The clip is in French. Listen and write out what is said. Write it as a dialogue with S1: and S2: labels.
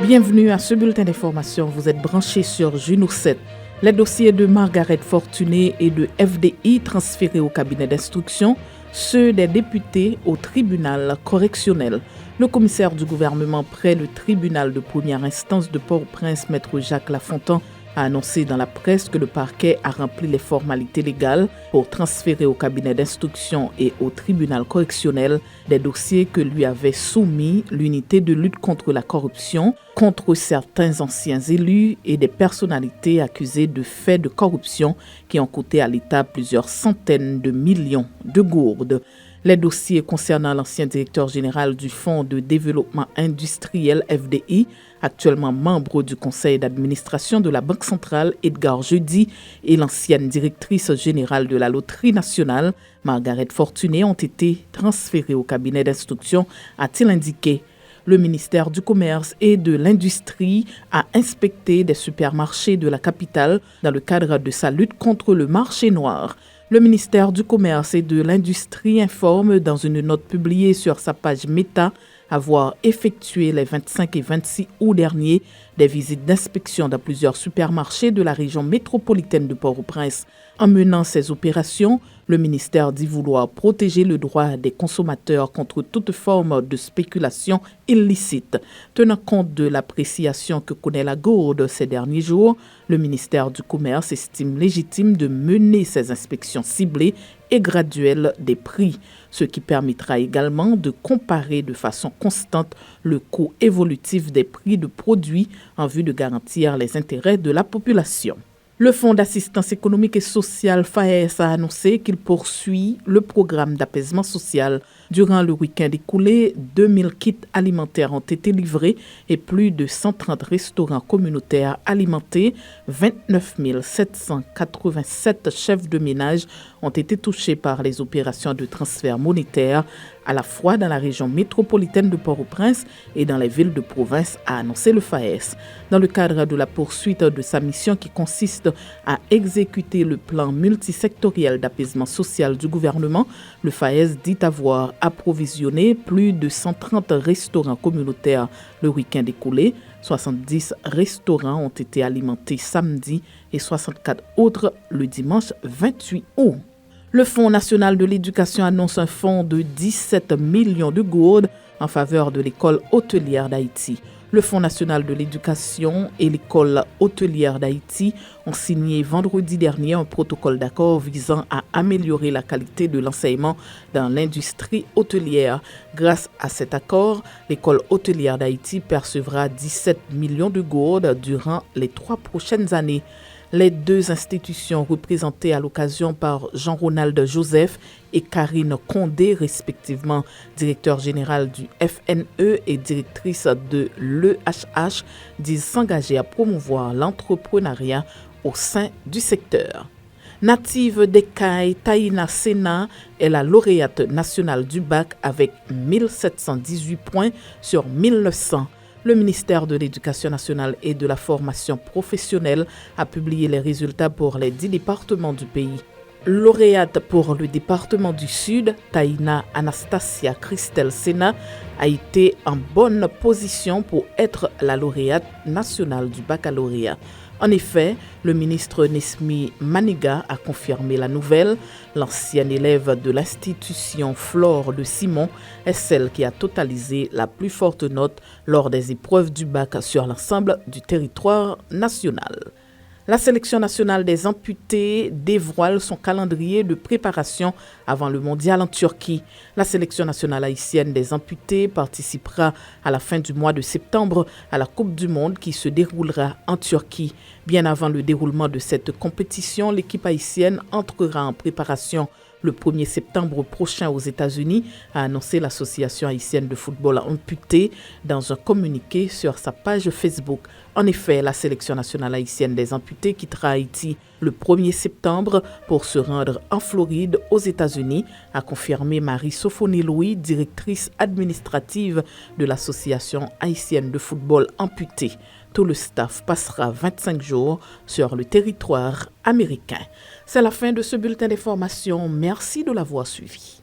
S1: Bienvenue à ce bulletin d'information. Vous êtes branchés sur Juno 7. Les dossiers de Margaret Fortuné et de FDI transférés au cabinet d'instruction, ceux des députés au tribunal correctionnel. Le commissaire du gouvernement près le tribunal de première instance de Port-au-Prince, Maître Jacques Lafontan, a annoncé dans la presse que le parquet a rempli les formalités légales pour transférer au cabinet d'instruction et au tribunal correctionnel des dossiers que lui avait soumis l'unité de lutte contre la corruption contre certains anciens élus et des personnalités accusées de faits de corruption qui ont coûté à l'État plusieurs centaines de millions de gourdes. Les dossiers concernant l'ancien directeur général du Fonds de développement industriel FDI, actuellement membre du conseil d'administration de la Banque centrale Edgar Jeudi, et l'ancienne directrice générale de la Loterie nationale, Margaret Fortuné, ont été transférés au cabinet d'instruction, a-t-il indiqué. Le ministère du Commerce et de l'Industrie a inspecté des supermarchés de la capitale dans le cadre de sa lutte contre le marché noir. Le ministère du Commerce et de l'Industrie informe dans une note publiée sur sa page Meta avoir effectué les 25 et 26 août dernier des visites d'inspection dans plusieurs supermarchés de la région métropolitaine de Port-au-Prince. En menant ces opérations, le ministère dit vouloir protéger le droit des consommateurs contre toute forme de spéculation illicite. Tenant compte de l'appréciation que connaît la gourde ces derniers jours, le ministère du Commerce estime légitime de mener ces inspections ciblées et graduelles des prix, ce qui permettra également de comparer de façon constante le coût évolutif des prix de produits en vue de garantir les intérêts de la population. Le Fonds d'assistance économique et sociale FAES a annoncé qu'il poursuit le programme d'apaisement social. Durant le week-end écoulé, 2000 kits alimentaires ont été livrés et plus de 130 restaurants communautaires alimentés. 29 787 chefs de ménage ont été touchés par les opérations de transfert monétaire, à la fois dans la région métropolitaine de Port-au-Prince et dans les villes de province, a annoncé le FAES. Dans le cadre de la poursuite de sa mission qui consiste à exécuter le plan multisectoriel d'apaisement social du gouvernement, le FAES dit avoir approvisionné plus de 130 restaurants communautaires le week-end écoulé. 70 restaurants ont été alimentés samedi et 64 autres le dimanche 28 août. Le Fonds national de l'éducation annonce un fonds de 17 millions de gourdes en faveur de l'école hôtelière d'Haïti. Le Fonds national de l'éducation et l'école hôtelière d'Haïti ont signé vendredi dernier un protocole d'accord visant à améliorer la qualité de l'enseignement dans l'industrie hôtelière. Grâce à cet accord, l'école hôtelière d'Haïti percevra 17 millions de gourdes durant les 3 prochaines années. Les deux institutions représentées à l'occasion par Jean-Ronald Joseph et Karine Condé, respectivement directeur général du FNE et directrice de l'EHH, disent s'engager à promouvoir l'entrepreneuriat au sein du secteur. Native d'Ekaï, Taïna Sena est la lauréate nationale du bac avec 1718 points sur 1900. Le ministère de l'Éducation nationale et de la formation professionnelle a publié les résultats pour les 10 départements du pays. Lauréate pour le département du Sud, Taïna Anastasia Christelle Sena a été en bonne position pour être la lauréate nationale du baccalauréat. En effet, le ministre Nesmi Maniga a confirmé la nouvelle. L'ancienne élève de l'institution Flore de Simon est celle qui a totalisé la plus forte note lors des épreuves du bac sur l'ensemble du territoire national. La sélection nationale des amputés dévoile son calendrier de préparation avant le mondial en Turquie. La sélection nationale haïtienne des amputés participera à la fin du mois de septembre à la Coupe du Monde qui se déroulera en Turquie. Bien avant le déroulement de cette compétition, l'équipe haïtienne entrera en préparation le 1er septembre prochain aux États-Unis, a annoncé l'Association haïtienne de football amputé dans un communiqué sur sa page Facebook. En effet, la sélection nationale haïtienne des amputés quittera Haïti le 1er septembre pour se rendre en Floride aux États-Unis, a confirmé Marie-Sophonie Louis, directrice administrative de l'Association haïtienne de football amputé. Tout le staff passera 25 jours sur le territoire américain. C'est la fin de ce bulletin d'information. Merci de l'avoir suivi.